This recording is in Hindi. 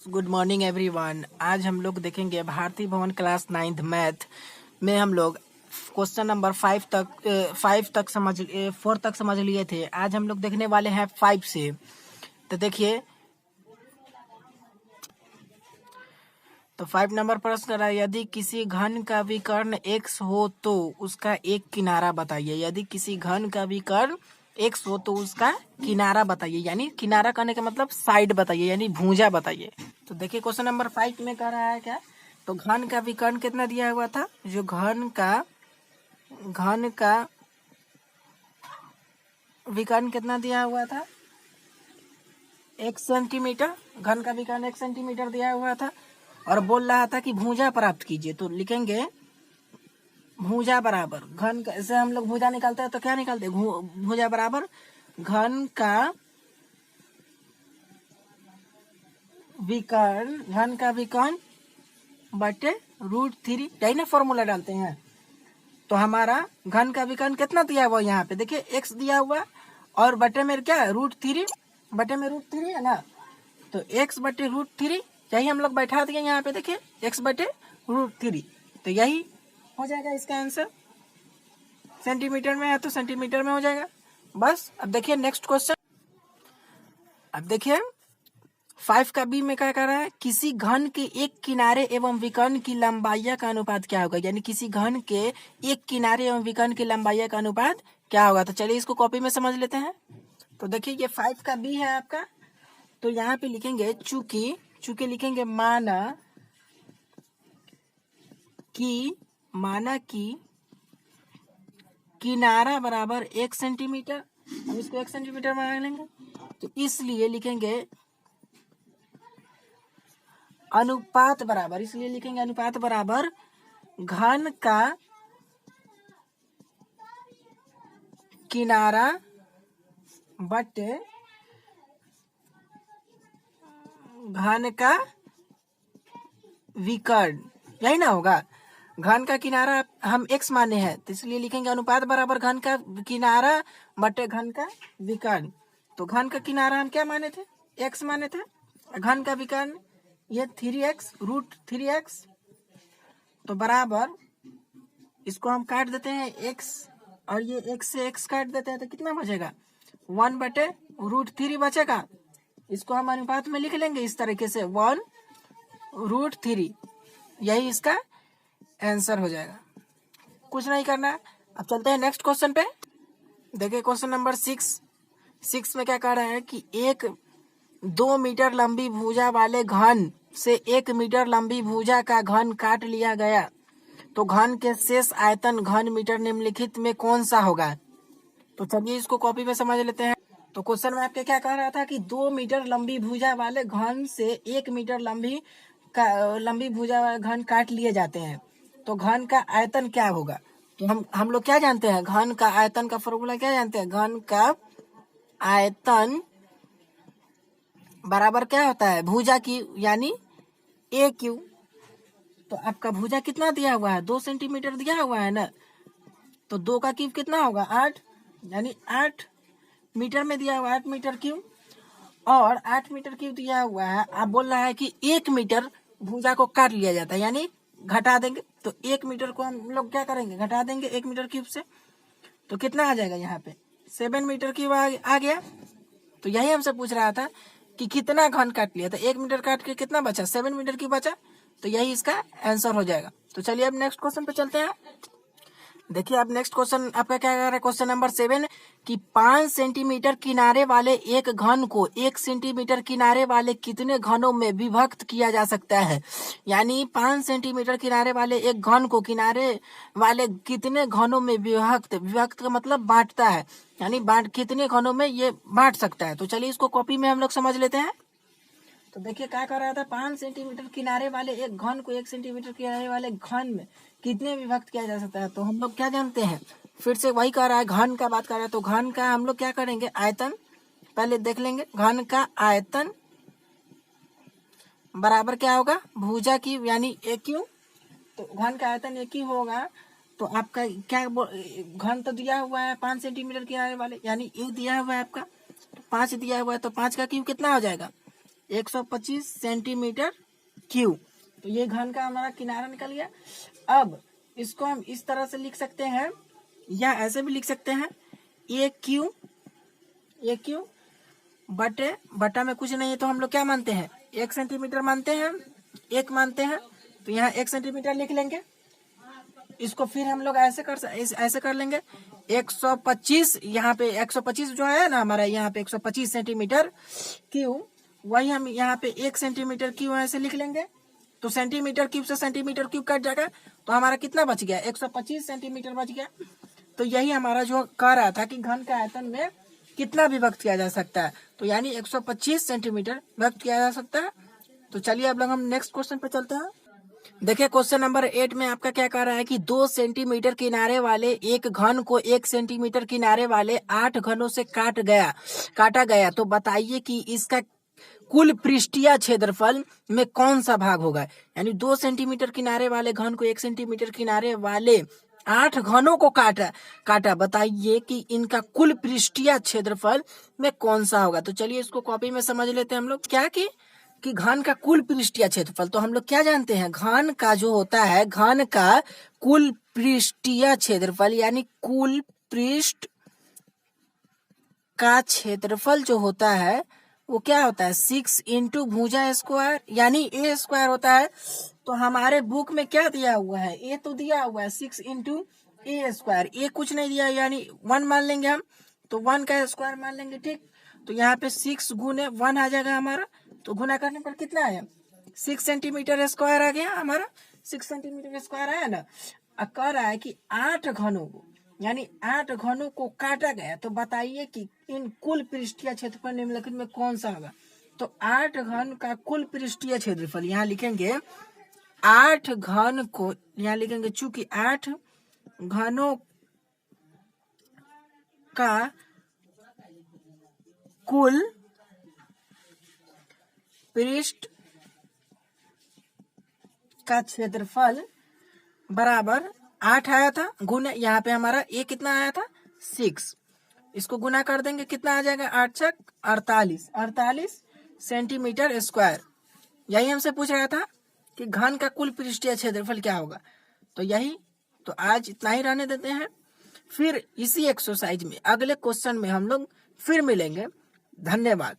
Good morning everyone. आज हम लोग देखेंगे भारतीय भवन क्लास 9th मैथ में हम लोग क्वेश्चन नंबर 4 तक समझ लिए थे। आज हम लोग देखने वाले हैं 5 से। तो देखिए, तो 5 नंबर प्रश्न कर रहा है, यदि किसी घन का विकर्ण x हो तो उसका एक किनारा बताइए। यदि किसी घन का विकर्ण x हो तो उसका किनारा बताइए, यानी किनारा कहने का मतलब साइड बताइए, यानी भुजा बताइए। तो देखिए क्वेश्चन नंबर 5 में कह रहा है क्या, तो घन का विकर्ण कितना दिया हुआ था, जो घन का विकर्ण कितना दिया हुआ था, 1 सेंटीमीटर। घन का विकर्ण 1 सेंटीमीटर दिया हुआ था और बोल रहा था कि भुजा प्राप्त कीजिए। तो लिखेंगे भुजा बराबर घन का, से हम लोग भुजा निकालते हैं तो क्या निकालते हैं, भुजा बराबर घन का विकर्ण बटे √3, यही ना फॉर्मूला डालते हैं। तो हमारा घन का विकर्ण कितना दिया हुआ यहाँ पे, देखिए x दिया हुआ और बटे में क्या है, √3, बटे में √3 है ना। तो x बटे √3 यही हम लोग बैठा दिए यहाँ पे, देखिए x बटे √3। तो यही हो जाएगा इसका आंसर। सेंटीमीटर में है तो सेंटीमीटर में हो जाएगा बस। अब देखिए नेक्स्ट क्वेश्चन। अब देखिए 5 का बी में क्या कर रहा है, किसी घन के एक किनारे एवं विकर्ण की लंबाई का अनुपात क्या होगा, यानी किसी घन के एक किनारे एवं विकर्ण की लंबाई का अनुपात क्या होगा। तो चलिए इसको कॉपी में समझ लेते हैं। तो देखिए ये 5 का बी है आपका, तो यहाँ पे लिखेंगे चूंकि लिखेंगे माना कि किनारा बराबर 1 सेंटीमीटर। हम इसको 1 सेंटीमीटर मान लेंगे, तो इसलिए लिखेंगे अनुपात बराबर घन का किनारा बटे घन का विकर्ण, यही ना होगा। घन का किनारा हम x माने हैं, तो इसलिए लिखेंगे अनुपात बराबर घन का किनारा बटे घन का विकर्ण। तो घन का किनारा हम क्या माने थे, x माने थे, घन का विकर्ण ये 3x √3x। तो बराबर इसको हम काट देते हैं x, और ये x से x काट देते हैं तो कितना बचेगा, 1 बटे √3 बचेगा। इसको हम अनुपात में लिख लेंगे इस तरीके से 1√3, यही इसका आंसर हो जाएगा। कुछ नहीं करना। अब चलते हैं नेक्स्ट क्वेश्चन पे। देखिए क्वेश्चन नंबर 6 में क्या कह रहा है कि 2 मीटर लंबी भुजा वाले घन से 1 मीटर लंबी भुजा का घन काट लिया गया, तो घन के शेष आयतन घन मीटर निम्नलिखित में कौन सा होगा। तो चलिए इसको कॉपी में समझ लेते हैं। तो क्वेश्चन में आपके क्या कह रहा था कि 2 मीटर लंबी भुजा वाले घन से 1 मीटर लंबी भुजा वाले घन काट लिए जाते हैं, तो घन का आयतन क्या होगा। तो हम लोग क्या जानते हैं, घन का आयतन का फॉर्मूला क्या जानते हैं, घन का आयतन बराबर क्या होता है, भुजा की यानी AQ। तो आपका भुजा कितना दिया हुआ है, 2 सेंटीमीटर दिया हुआ है ना, तो 2 का क्यूब कितना होगा 8, यानी 8 मीटर में दिया हुआ है 8 मीटर क्यूब, और 8 मीटर क्यूब दिया हुआ है। आप बोल रहा है कि 1 मीटर भुजा को काट लिया जाता है, यानी घटा देंगे। तो 1 मीटर को हम लोग क्या करेंगे, घटा देंगे 1 मीटर क्यूब से, तो कितना आ जाएगा, यहाँ पे 7 मीटर क्यूब आ गया। तो यही हमसे पूछ रहा था कि कितना घन काट लिया था, 1 मीटर काट के कितना बचा, 7 मीटर क्यूब बचा। तो यही इसका आंसर हो जाएगा। तो चलिए अब नेक्स्ट क्वेश्चन पे चलते हैं। देखिए अब नेक्स्ट क्वेश्चन आपका क्या कह रहा है, क्वेश्चन नंबर 7 कि 5 सेंटीमीटर किनारे वाले एक घन को 1 सेंटीमीटर किनारे वाले कितने घनों में विभक्त किया जा सकता है, यानी 5 सेंटीमीटर किनारे वाले एक घन को किनारे वाले कितने घनों में विभक्त का मतलब बांटता है, यानी कितने घनों में ये बांट सकता है। तो चलिए इसको कॉपी में हम लोग समझ लेते हैं। तो देखिए क्या कर रहा था, 5 सेंटीमीटर किनारे वाले एक घन को 1 सेंटीमीटर किनारे वाले घन में कितने विभक्त किया जा सकता है। तो हम लोग क्या जानते हैं, फिर से वही कह रहा है, घन का बात कर रहा है, तो घन का हम लोग क्या करेंगे, आयतन पहले देख लेंगे। घन का आयतन बराबर क्या होगा, भुजा की यानी AQ। तो घन का आयतन AQ होगा। तो आपका क्या घन तो दिया हुआ है 5 सेंटीमीटर किनारे वाले, यानी A दिया हुआ है आपका, 5 दिया हुआ है, तो 5 का क्यूब कितना हो जाएगा, 125 सेंटीमीटर क्यूब। तो ये घन का हमारा किनारा निकल गया। अब इसको हम इस तरह से लिख सकते हैं या ऐसे भी लिख सकते हैं, ए क्यू बटे बटा में कुछ नहीं है तो हम लोग क्या मानते हैं, 1 सेंटीमीटर मानते हैं, 1 मानते हैं। तो यहाँ 1 सेंटीमीटर लिख लेंगे। इसको फिर हम लोग ऐसे कर लेंगे 125, यहाँ पे 125 जो है ना हमारा, यहाँ पे 125 सेंटीमीटर क्यूब, वही हम यहाँ पे 1 सेंटीमीटर क्यूब ऐसे लिख लेंगे। तो सेंटीमीटर क्यूब से सेंटीमीटर क्यूब कट जाएगा, तो हमारा कितना बच गया, 125 सेंटीमीटर बच गया। तो यही हमारा जो कह रहा था कि घन का आयतन में कितना भी व्यक्त किया जा सकता है, तो यानी 125 सेंटीमीटर व्यक्त किया जा सकता है। तो चलिए अब लोग हम नेक्स्ट क्वेश्चन पे चलते हैं। देखिए क्वेश्चन नंबर 8 में आपका क्या कह रहा है कि 2 सेंटीमीटर किनारे वाले एक घन को 1 सेंटीमीटर किनारे वाले 8 घनों से काटा गया। तो बताइए कि इसका कुल पृष्ठीय क्षेत्रफल में कौन सा भाग होगा। यानी 2 सेंटीमीटर किनारे वाले घन को 1 सेंटीमीटर किनारे वाले 8 घनों को काटा, बताइए कि इनका कुल पृष्ठीय क्षेत्रफल में कौन सा होगा। तो चलिए इसको कॉपी में समझ लेते हैं हम लोग। क्या कि घन का कुल पृष्ठीय क्षेत्रफल, तो हम लोग क्या जानते हैं, घन का जो होता है, घन का कुल पृष्ठीय क्षेत्रफल यानी कुल पृष्ठ का क्षेत्रफल जो होता है वो क्या होता है, 6 इंटू भुजा स्क्वायर यानी ए स्क्वायर होता है। तो हमारे बुक में क्या दिया हुआ है, ए तो दिया हुआ है 6 इंटू ए स्क्वायर, ए कुछ नहीं दिया यानी 1 मान लेंगे हम, तो 1 का स्क्वायर मान लेंगे। ठीक, तो यहाँ पे 6 गुने 1 आ जाएगा हमारा, तो गुना करने पर कितना आया, 6 सेंटीमीटर स्क्वायर आ गया हमारा, 6 सेंटीमीटर स्क्वायर आया ना। अब कह रहा है कि 8 घनों को यानी 8 घनों को काटा गया, तो बताइए कि इन कुल पृष्ठीय क्षेत्रफल निम्नलिखित में कौन सा होगा। तो 8 घन का कुल पृष्ठीय क्षेत्रफल यहाँ लिखेंगे, 8 घन को यहाँ लिखेंगे, चूंकि 8 घनों का कुल पृष्ठ का क्षेत्रफल बराबर 8 आया था, गुना यहाँ पे हमारा ए कितना आया था 6, इसको गुना कर देंगे कितना आ जाएगा, 8 छक 48 सेंटीमीटर स्क्वायर। यही हमसे पूछ रहा था कि घन का कुल पृष्ठीय क्षेत्रफल क्या होगा। तो यही, तो आज इतना ही रहने देते हैं, फिर इसी एक्सरसाइज में अगले क्वेश्चन में हम लोग फिर मिलेंगे। धन्यवाद।